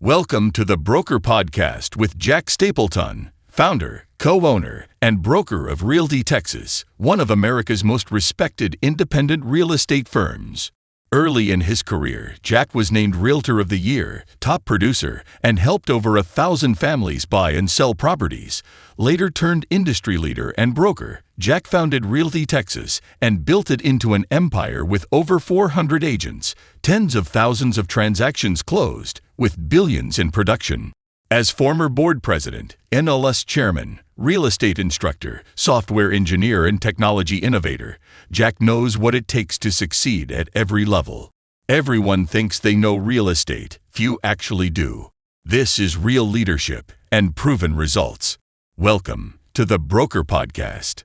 Welcome to the Broker Podcast with Jack Stapleton, founder, co-owner, and broker of Realty Texas, one of America's most respected independent real estate firms. Early in his career, Jack was named Realtor of the Year, top producer, and helped over 1,000 families buy and sell properties. Later turned industry leader and broker, Jack founded Realty Texas and built it into an empire with over 400 agents, tens of thousands of transactions closed, with billions in production. As former board president, NLS chairman, real estate instructor, software engineer, and technology innovator, Jack knows what it takes to succeed at every level. Everyone thinks they know real estate. Few actually do. This is real leadership and proven results. Welcome to the Broker Podcast.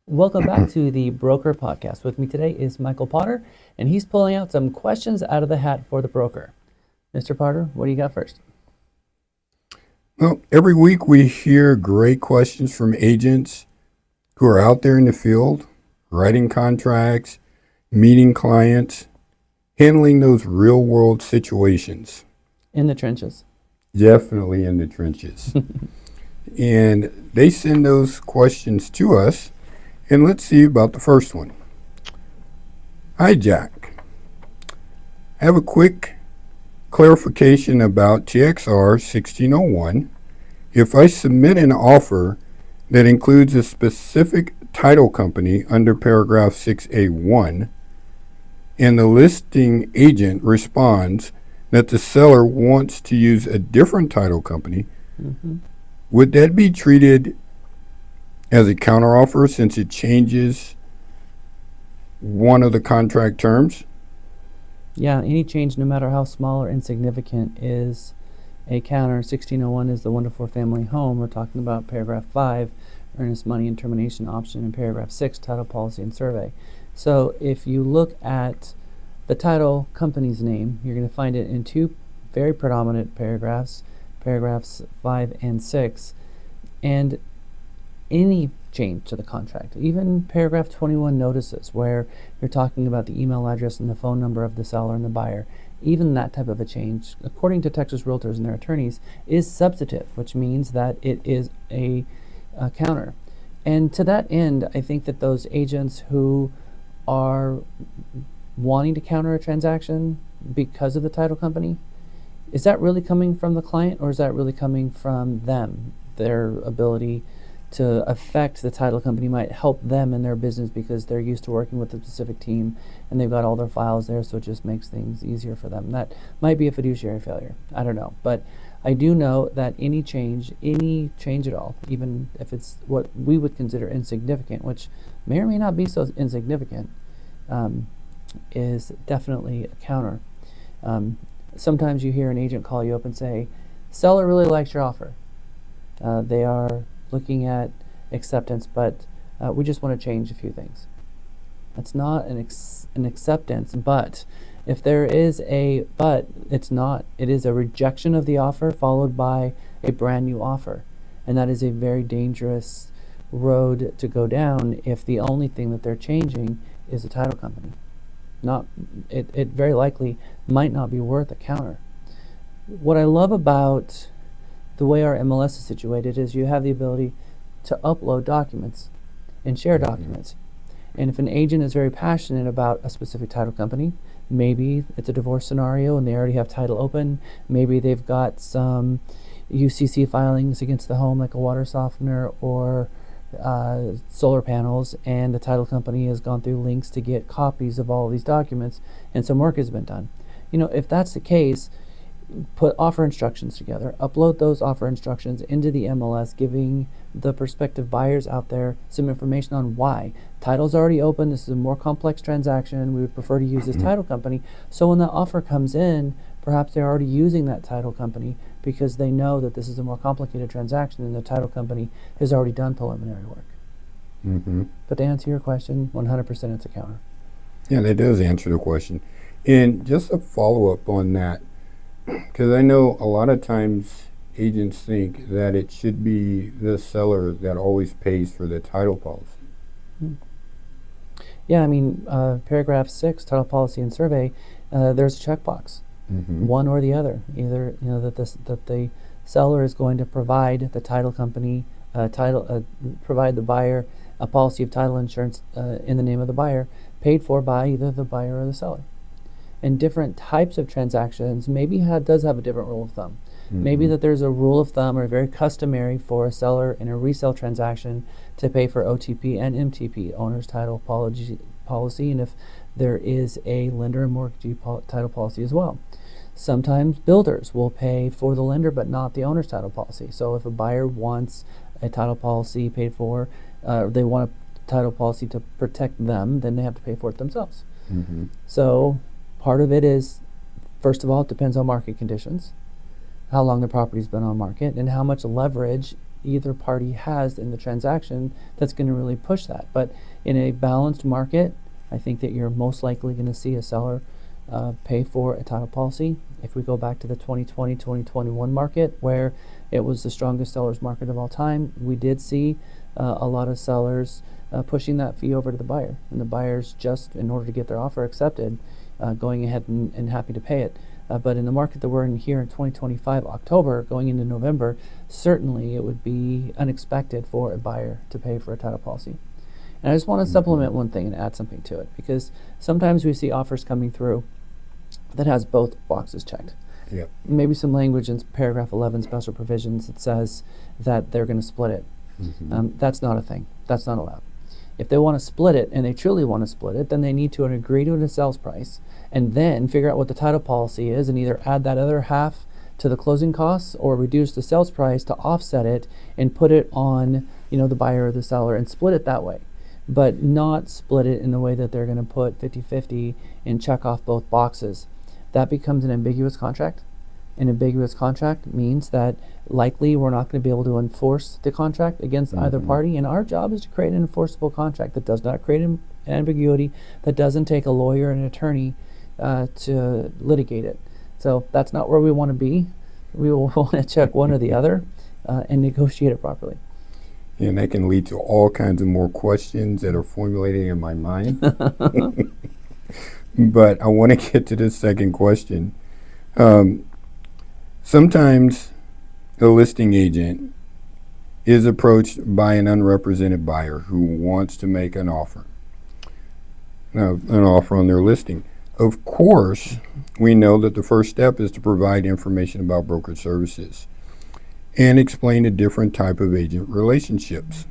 Welcome back to the Broker Podcast. With me today is Michael Potter, and he's pulling out some questions out of the hat for the broker. Mr. Potter, what do you got first? Well, every week we hear great questions from agents who are out there in the field, writing contracts, meeting clients, handling those real-world situations. In the trenches. Definitely in the trenches. And they send those questions to us, and let's see about the first one. Hi, Jack. I have a quick clarification about TXR 1601. If I submit an offer that includes a specific title company under paragraph 6A1, and the listing agent responds that the seller wants to use a different title company, would that be treated as a counteroffer since it changes one of the contract terms? Yeah, any change, no matter how small or insignificant, is a counter. 1601 is the 1-to-4 family home. We're talking about paragraph 5, earnest money and termination option, and paragraph 6, title policy and survey. So if you look at the title company's name, you're going to find it in two very predominant paragraphs, paragraphs 5 and 6, and any change to the contract, even paragraph 21 notices where you're talking about the email address and the phone number of the seller and the buyer, even that type of a change, according to Texas Realtors and their attorneys, is substantive, which means that it is a counter. And to that end, I think that those agents who are wanting to counter a transaction because of the title company, is that really coming from the client, or is that really coming from them? Their ability to affect the title company might help them in their business because they're used to working with a specific team and they've got all their files there, so it just makes things easier for them. That might be a fiduciary failure. I don't know. But I do know that any change at all, even if it's what we would consider insignificant, which may or may not be so insignificant, is definitely a counter. Sometimes you hear an agent call you up and say, seller really likes your offer. They are looking at acceptance, but we just want to change a few things. That's not an acceptance, but if there is a but, it's not. It is a rejection of the offer followed by a brand new offer, and that is a very dangerous road to go down if the only thing that they're changing is a title company. It very likely might not be worth a counter. What I love about the way our MLS is situated is you have the ability to upload documents and share documents. And if an agent is very passionate about a specific title company, maybe it's a divorce scenario and they already have title open, maybe they've got some UCC filings against the home like a water softener or solar panels, and the title company has gone through links to get copies of all of these documents and some work has been done. If that's the case, put offer instructions together, upload those offer instructions into the MLS, giving the prospective buyers out there some information on why. Title's already open, this is a more complex transaction, we would prefer to use this title company. So when that offer comes in, perhaps they're already using that title company because they know that this is a more complicated transaction and the title company has already done preliminary work. But to answer your question, 100% it's a counter. Yeah, that does answer the question. And just a follow-up on that, because I know a lot of times agents think that it should be the seller that always pays for the title policy. Yeah, I mean, paragraph 6, title policy and survey, there's a checkbox, one or the other. Either that the seller is going to provide the title company provide the buyer a policy of title insurance in the name of the buyer, paid for by either the buyer or the seller. And different types of transactions maybe does have a different rule of thumb. Maybe that there's a rule of thumb or very customary for a seller in a resale transaction to pay for OTP and MTP, owner's title policy, and if there is a lender and mortgagee title policy as well. Sometimes builders will pay for the lender but not the owner's title policy. So if a buyer wants a title policy paid for, they want a title policy to protect them, then they have to pay for it themselves. So part of it is, first of all, it depends on market conditions, how long the property's been on market, and how much leverage either party has in the transaction that's going to really push that. But in a balanced market, I think that you're most likely going to see a seller pay for a title policy. If we go back to the 2020-2021 market, where it was the strongest seller's market of all time, we did see a lot of sellers pushing that fee over to the buyer, and the buyers, just in order to get their offer accepted, going ahead and happy to pay it. But in the market that we're in here in 2025, October, going into November, certainly it would be unexpected for a buyer to pay for a title policy. And I just want to supplement one thing and add something to it, because sometimes we see offers coming through that has both boxes checked. Yep. Maybe some language in paragraph 11 special provisions that says that they're going to split it. That's not a thing. That's not allowed. If they want to split it, and they truly want to split it, then they need to agree to a sales price and then figure out what the title policy is and either add that other half to the closing costs or reduce the sales price to offset it and put it on the buyer or the seller and split it that way. But not split it in the way that they're going to put 50-50 and check off both boxes. That becomes an ambiguous contract. An ambiguous contract means that likely we're not going to be able to enforce the contract against either party, and our job is to create an enforceable contract that does not create an ambiguity, that doesn't take a lawyer and an attorney to litigate it. So that's not where we want to be. We will want to check one or the other and negotiate it properly. And that can lead to all kinds of more questions that are formulating in my mind. But I want to get to the second question. Sometimes a listing agent is approached by an unrepresented buyer who wants to make an offer on their listing. Of course, we know that the first step is to provide information about brokerage services and explain the different type of agent relationships.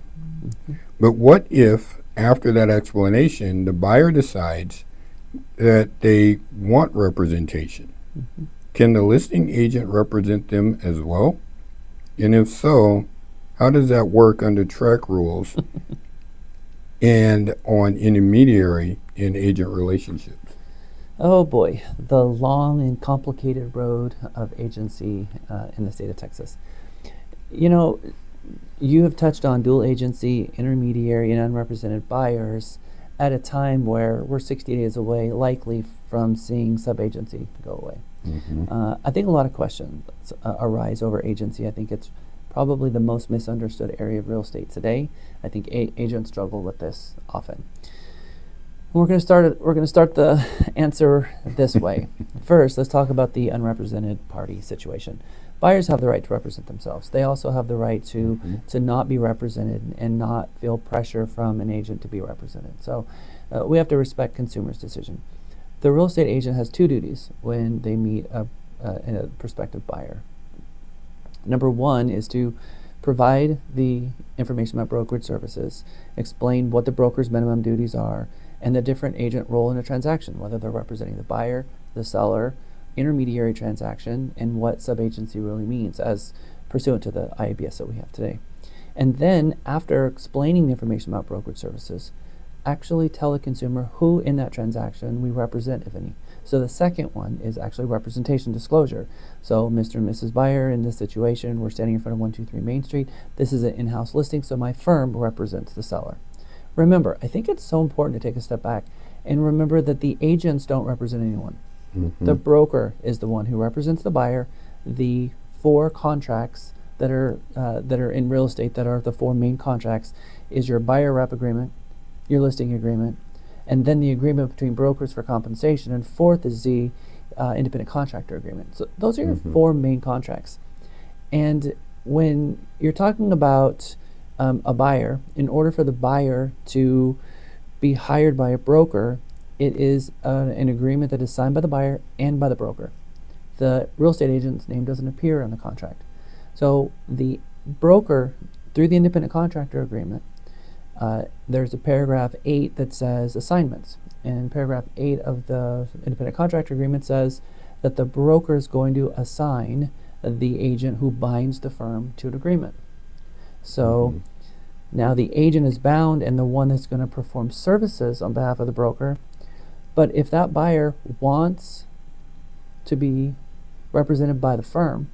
But what if, after that explanation, the buyer decides that they want representation? Can the listing agent represent them as well? And if so, how does that work under TREC rules and on intermediary and agent relationships? Oh boy, the long and complicated road of agency in the state of Texas. You have touched on dual agency, intermediary, and unrepresented buyers at a time where we're 60 days away, likely, from seeing sub-agency go away. I think a lot of questions arise over agency. I think it's probably the most misunderstood area of real estate today. I think agents struggle with this often. We're going to start the answer this way. First, let's talk about the unrepresented party situation. Buyers have the right to represent themselves. They also have the right to not be represented and not feel pressure from an agent to be represented. So we have to respect consumers' decision. The real estate agent has two duties when they meet a prospective buyer. Number one is to provide the information about brokerage services, explain what the broker's minimum duties are, and the different agent role in a transaction, whether they're representing the buyer, the seller, intermediary transaction, and what sub-agency really means as pursuant to the IABS that we have today. And then, after explaining the information about brokerage services, actually tell the consumer who in that transaction we represent, if any. So the second one is actually representation disclosure. So Mr. and Mrs. Buyer, in this situation, we're standing in front of 123 Main Street. This is an in-house listing, so my firm represents the seller. Remember, I think it's so important to take a step back and remember that the agents don't represent anyone. The broker is the one who represents the buyer. The four contracts that are in real estate, that are the four main contracts, is your buyer rep agreement, your listing agreement, and then the agreement between brokers for compensation, and fourth is the independent contractor agreement. So those are your four main contracts. And when you're talking about a buyer, in order for the buyer to be hired by a broker, it is an agreement that is signed by the buyer and by the broker. The real estate agent's name doesn't appear on the contract. So the broker, through the independent contractor agreement, there's a paragraph 8 that says assignments. And paragraph 8 of the independent contractor agreement says that the broker is going to assign the agent who binds the firm to an agreement. So now the agent is bound and the one that's going to perform services on behalf of the broker. But if that buyer wants to be represented by the firm,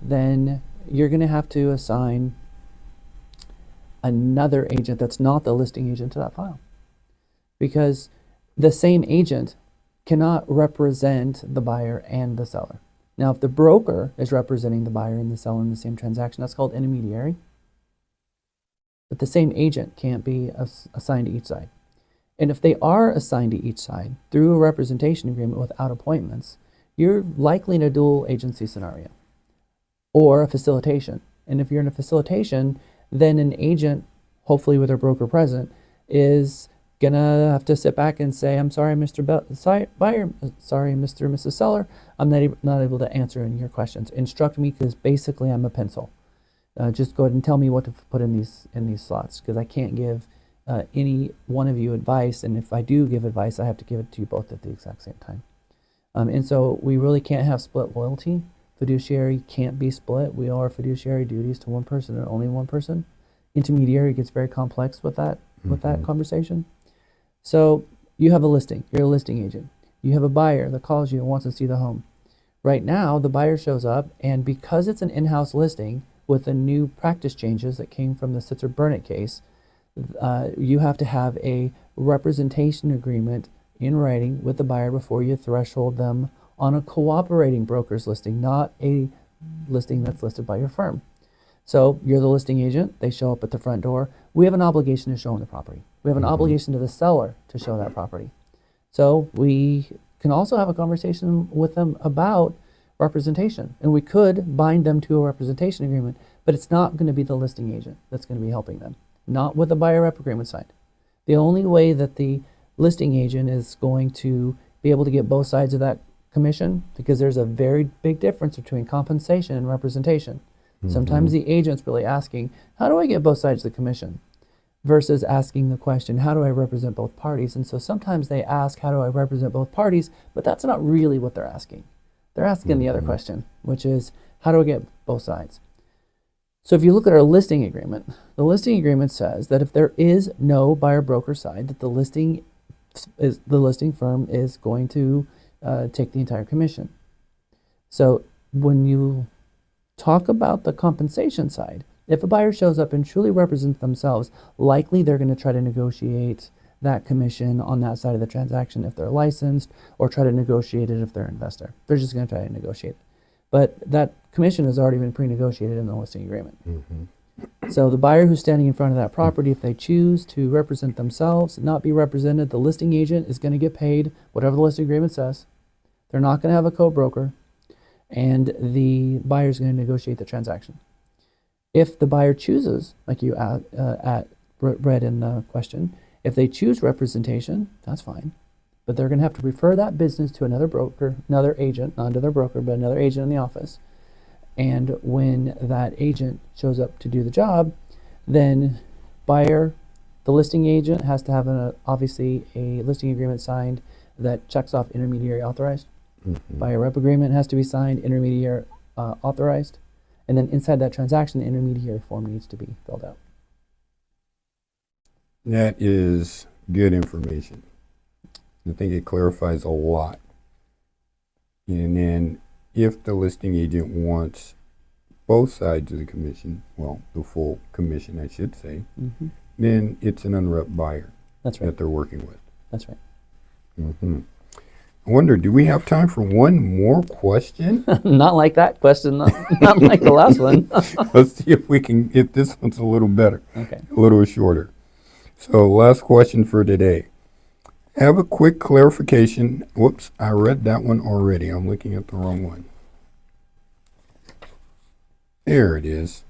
then you're going to have to assign another agent that's not the listing agent to that file. Because the same agent cannot represent the buyer and the seller. Now, if the broker is representing the buyer and the seller in the same transaction, that's called intermediary. But the same agent can't be assigned to each side. And if they are assigned to each side through a representation agreement without appointments, you're likely in a dual agency scenario or a facilitation. And if you're in a facilitation, then an agent, hopefully with a broker present, is gonna have to sit back and say, I'm sorry, Mr. Buyer, sorry, Mr. and Mrs. Seller, I'm not able to answer any of your questions. Instruct me, because basically I'm a pencil. Just go ahead and tell me what to put in these slots, because I can't give any one of you advice, and if I do give advice, I have to give it to you both at the exact same time. And so we really can't have split loyalty. Fiduciary can't be split. We owe our fiduciary duties to one person and only one person. Intermediary gets very complex with that conversation. So you have a listing. You're a listing agent. You have a buyer that calls you and wants to see the home. Right now, the buyer shows up, and because it's an in-house listing with the new practice changes that came from the Sitzer-Burnett case, you have to have a representation agreement in writing with the buyer before you threshold them on a cooperating broker's listing, not a listing that's listed by your firm. So you're the listing agent. They show up at the front door. We have an obligation to show them the property. We have an obligation to the seller to show that property. So we can also have a conversation with them about representation. And we could bind them to a representation agreement, but it's not going to be the listing agent that's going to be helping them, not with the buyer rep agreement signed. The only way that the listing agent is going to be able to get both sides of that commission, because there's a very big difference between compensation and representation. Sometimes the agent's really asking, how do I get both sides of the commission? Versus asking the question, how do I represent both parties? And so sometimes they ask, how do I represent both parties? But that's not really what they're asking. They're asking the other question, which is, how do I get both sides? So if you look at our listing agreement, the listing agreement says that if there is no buyer broker side, that the listing firm is going to take the entire commission. So when you talk about the compensation side, if a buyer shows up and truly represents themselves, likely they're going to try to negotiate that commission on that side of the transaction if they're licensed, or try to negotiate it if they're an investor. They're just going to try to negotiate it. But that commission has already been pre-negotiated in the listing agreement. So the buyer who's standing in front of that property, if they choose to represent themselves, not be represented, the listing agent is going to get paid whatever the listing agreement says. They're not going to have a co-broker, and the buyer is going to negotiate the transaction. If the buyer chooses, like you read in the question, if they choose representation, that's fine. But they're going to have to refer that business to another broker, another agent, not another broker, but another agent in the office. And when that agent shows up to do the job, then the listing agent has to have obviously a listing agreement signed that checks off intermediary authorized. Buyer rep agreement has to be signed, intermediary authorized. And then inside that transaction, the intermediary form needs to be filled out. That is good information. I think it clarifies a lot. And then if the listing agent wants both sides of the commission, well, the full commission, I should say, then it's an unrep buyer. That's right. That they're working with. That's right. I wonder, do we have time for one more question? Not like that question, not like the last one. Let's see if this one's a little better. Okay. A little shorter. So last question for today. Have a quick clarification. Whoops, I read that one already. I'm looking at the wrong one. There it is.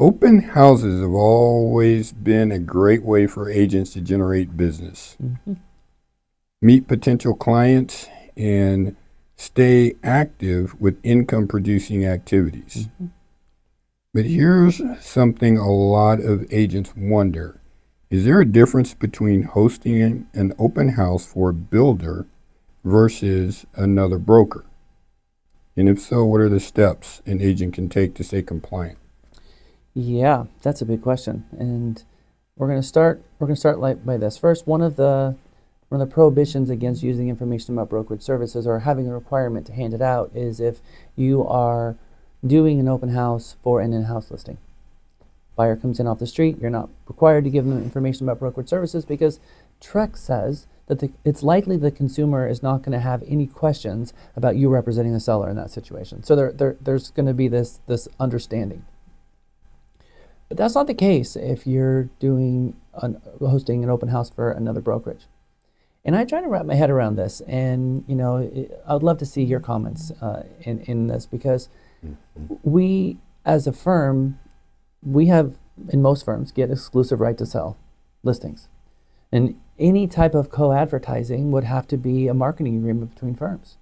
Open houses have always been a great way for agents to generate business, meet potential clients, and stay active with income-producing activities. But here's something a lot of agents wonder. Is there a difference between hosting an open house for a builder versus another broker? And if so, what are the steps an agent can take to stay compliant? Yeah, that's a big question, and we're going to start like by this. First, one of the prohibitions against using information about brokerage services or having a requirement to hand it out is if you are doing an open house for an in-house listing. Buyer comes in off the street, you're not required to give them information about brokerage services because TREC says that it's likely the consumer is not going to have any questions about you representing the seller in that situation. So there's going to be this understanding. But that's not the case if you're hosting an open house for another brokerage. And I try to wrap my head around this, and I'd love to see your comments in this, because we, as a firm, we have, in most firms, get exclusive right to sell listings. And any type of co-advertising would have to be a marketing agreement between firms.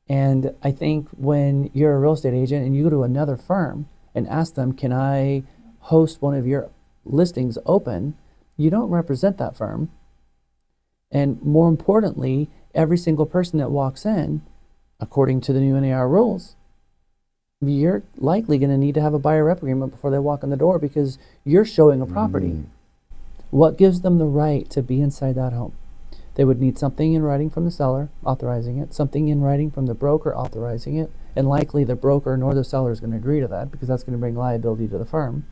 And I think when you're a real estate agent and you go to another firm and ask them, can I host one of your listings open, you don't represent that firm. And more importantly, every single person that walks in, according to the new NAR rules, you're likely going to need to have a buyer rep agreement before they walk in the door because you're showing a property. What gives them the right to be inside that home? They would need something in writing from the seller authorizing it, something in writing from the broker authorizing it, and likely the broker nor the seller is going to agree to that because that's going to bring liability to the firm.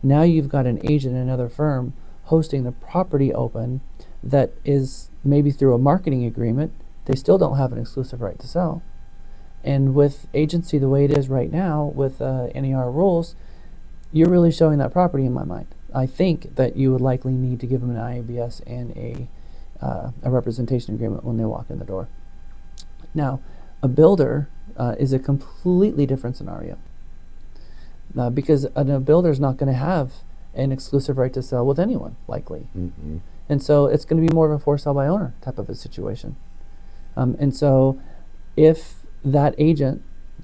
Now you've got an agent in another firm hosting the property open that is maybe through a marketing agreement. They still don't have an exclusive right to sell. And with agency the way it is right now with NAR rules, you're really showing that property in my mind. I think that you would likely need to give them an IABS and a representation agreement when they walk in the door. Now, a builder is a completely different scenario because a builder is not going to have an exclusive right to sell with anyone, likely. And so it's going to be more of a for sale by owner type of a situation. And so if that agent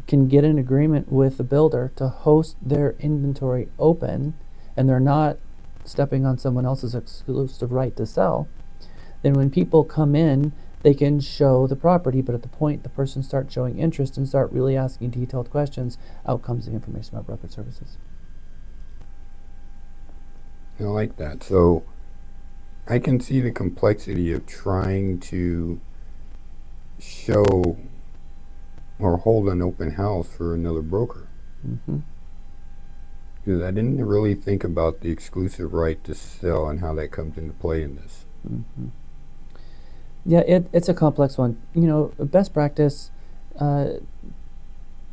can get an agreement with the builder to host their inventory open and they're not stepping on someone else's exclusive right to sell, then when people come in, they can show the property, but at the point the person starts showing interest and start really asking detailed questions, out comes the information about brokerage services. I like that. So I can see the complexity of trying to show or hold an open house for another broker. Because I didn't really think about the exclusive right to sell and how that comes into play in this. Yeah, it's a complex one. Best practice, do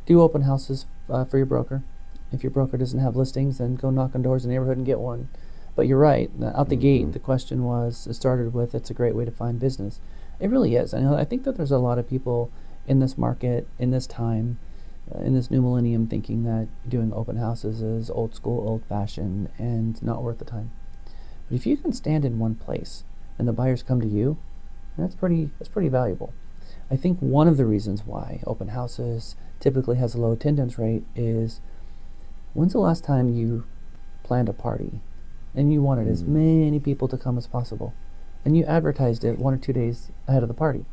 open houses for your broker. If your broker doesn't have listings, then go knock on doors in the neighborhood and get one. But you're right, out the gate, the question it started with, it's a great way to find business. It really is. I think that there's a lot of people in this market, in this time, in this new millennium, thinking that doing open houses is old school, old fashioned, and not worth the time. But if you can stand in one place and the buyers come to you, that's pretty valuable. I think one of the reasons why open houses typically has a low attendance rate is, when's the last time you planned a party and you wanted as many people to come as possible and you advertised it 1 or 2 days ahead of the party?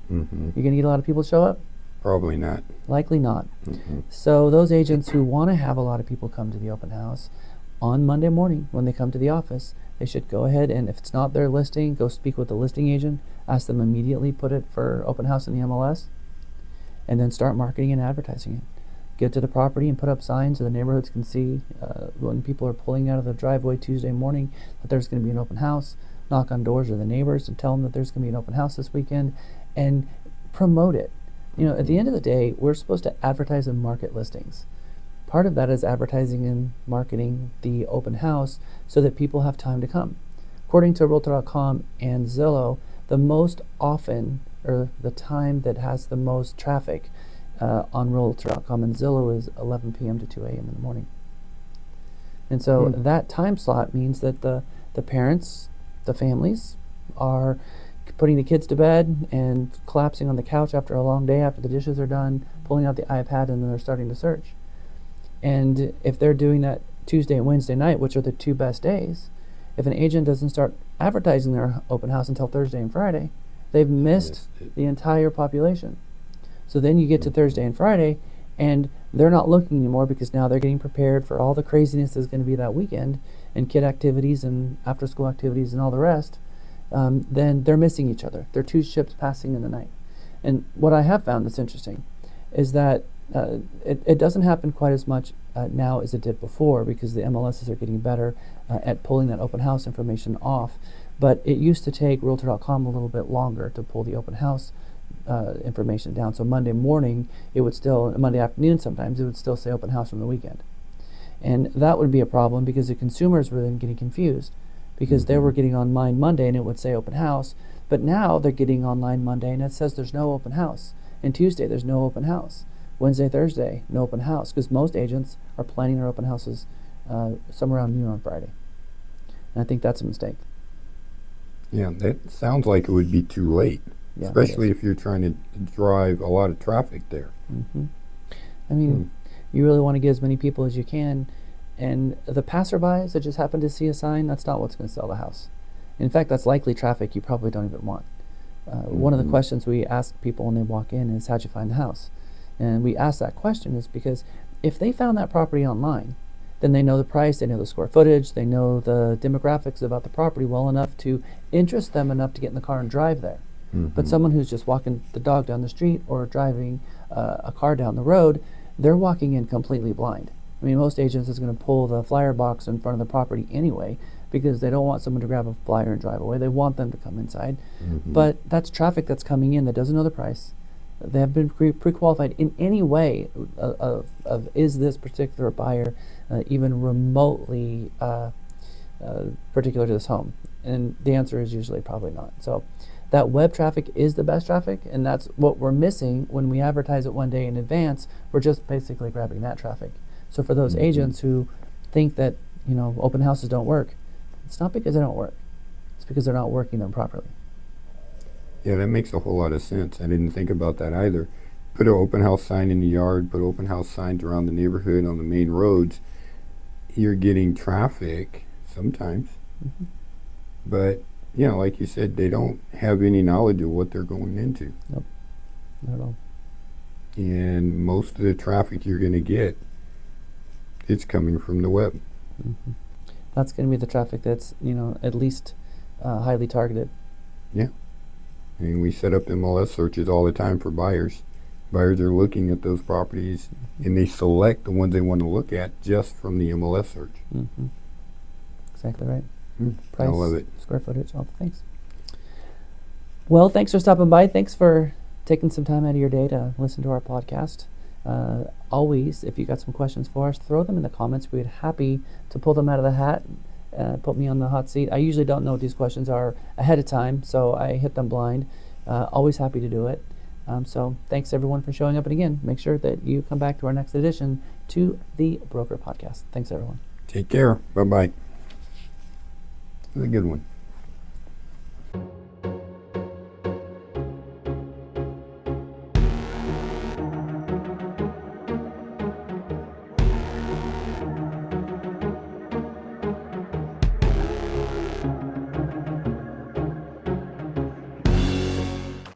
You're going to get a lot of people to show up? Probably not. Likely not. So those agents who want to have a lot of people come to the open house, on Monday morning when they come to the office, they should go ahead and, if it's not their listing, go speak with the listing agent, ask them immediately, put it for open house in the MLS, and then start marketing and advertising it. Get to the property and put up signs so the neighborhoods can see when people are pulling out of the driveway Tuesday morning that there's going to be an open house. Knock on doors of the neighbors and tell them that there's going to be an open house this weekend, and promote it. At the end of the day, we're supposed to advertise and market listings. part of that is advertising and marketing the open house so that people have time to come. According to Realtor.com and Zillow, the most often, or the time that has the most traffic on Realtor.com and Zillow is 11 p.m. to 2 a.m. in the morning. And so that time slot means that the parents, the families, are putting the kids to bed and collapsing on the couch after a long day, after the dishes are done, pulling out the iPad, and then they're starting to search. And if they're doing that Tuesday and Wednesday night, which are the two best days, if an agent doesn't start advertising their open house until Thursday and Friday, they've missed the entire population. So then you get to Thursday and Friday, and they're not looking anymore because now they're getting prepared for all the craziness that's going to be that weekend, and kid activities and after-school activities and all the rest. Then they're missing each other. They're two ships passing in the night. And what I have found that's interesting is that it doesn't happen quite as much now as it did before, because the MLSs are getting better at pulling that open house information off. But it used to take Realtor.com a little bit longer to pull the open house information down. So Monday morning, it would still, Monday afternoon sometimes, it would still say open house from the weekend. And that would be a problem because the consumers were then getting confused, because they were getting online Monday and it would say open house, but now they're getting online Monday and it says there's no open house. And Tuesday, there's no open house. Wednesday, Thursday, no open house, because most agents are planning their open houses somewhere around noon on Friday. And I think that's a mistake. Yeah, that sounds like it would be too late, especially if you're trying to drive a lot of traffic there. I mean, you really want to get as many people as you can, and the passerbys that just happen to see a sign, that's not what's going to sell the house. In fact, that's likely traffic you probably don't even want. One of the questions we ask people when they walk in is, how'd you find the house? And we ask that question is because if they found that property online, then they know the price, they know the square footage, they know the demographics about the property well enough to interest them enough to get in the car and drive there. But someone who's just walking the dog down the street or driving a car down the road, they're walking in completely blind. I mean, most agents is going to pull the flyer box in front of the property anyway, because they don't want someone to grab a flyer and drive away. They want them to come inside. But that's traffic that's coming in that doesn't know the price. They have been pre-qualified in any way of is this particular buyer even remotely particular to this home? And the answer is usually probably not. So that web traffic is the best traffic, and that's what we're missing when we advertise it one day in advance. We're just basically grabbing that traffic. So for those agents who think that, you know, open houses don't work, it's not because they don't work. It's because they're not working them properly. Yeah, that makes a whole lot of sense. I didn't think about that either. Put an open house sign in the yard, put open house signs around the neighborhood on the main roads. You're getting traffic sometimes. But, you know, like you said, they don't have any knowledge of what they're going into. Nope, not at all. And most of the traffic you're going to get, it's coming from the web. That's going to be the traffic that's, you know, at least highly targeted. Yeah. I mean, we set up MLS searches all the time for buyers. Buyers are looking at those properties, and they select the ones they want to look at just from the MLS search. Exactly right. Price, I love it. square footage, all the things. Well, thanks for stopping by. Thanks for taking some time out of your day to listen to our podcast. Always, if you got some questions for us, throw them in the comments. We'd be happy to pull them out of the hat. Put me on the hot seat. I usually don't know what these questions are ahead of time, so I hit them blind. Always happy to do it. So thanks everyone for showing up, and again, make sure that you come back to our next edition to the Broker Podcast. Thanks everyone. Take care. Bye-bye. That's a good one.